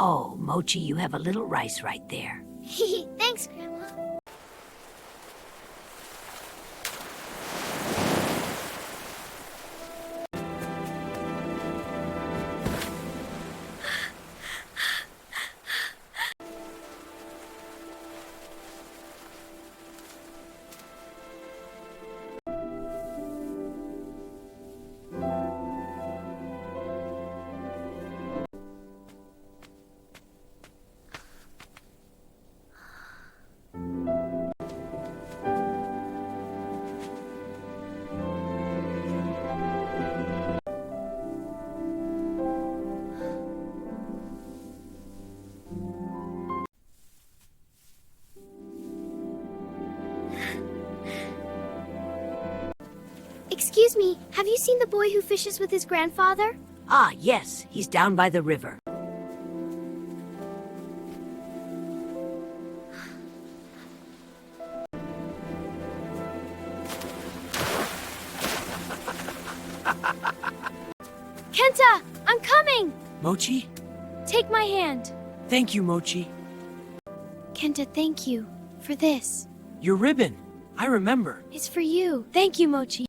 Oh, Mochi, you have a little rice right there. Thanks, Grandma. Excuse me, have you seen the boy who fishes with his grandfather? Ah, yes, he's down by the river. Kenta, I'm coming! Mochi? Take my hand. Thank you, Mochi. Kenta, thank you for this. Your ribbon. I remember. It's for you. Thank you, Mochi.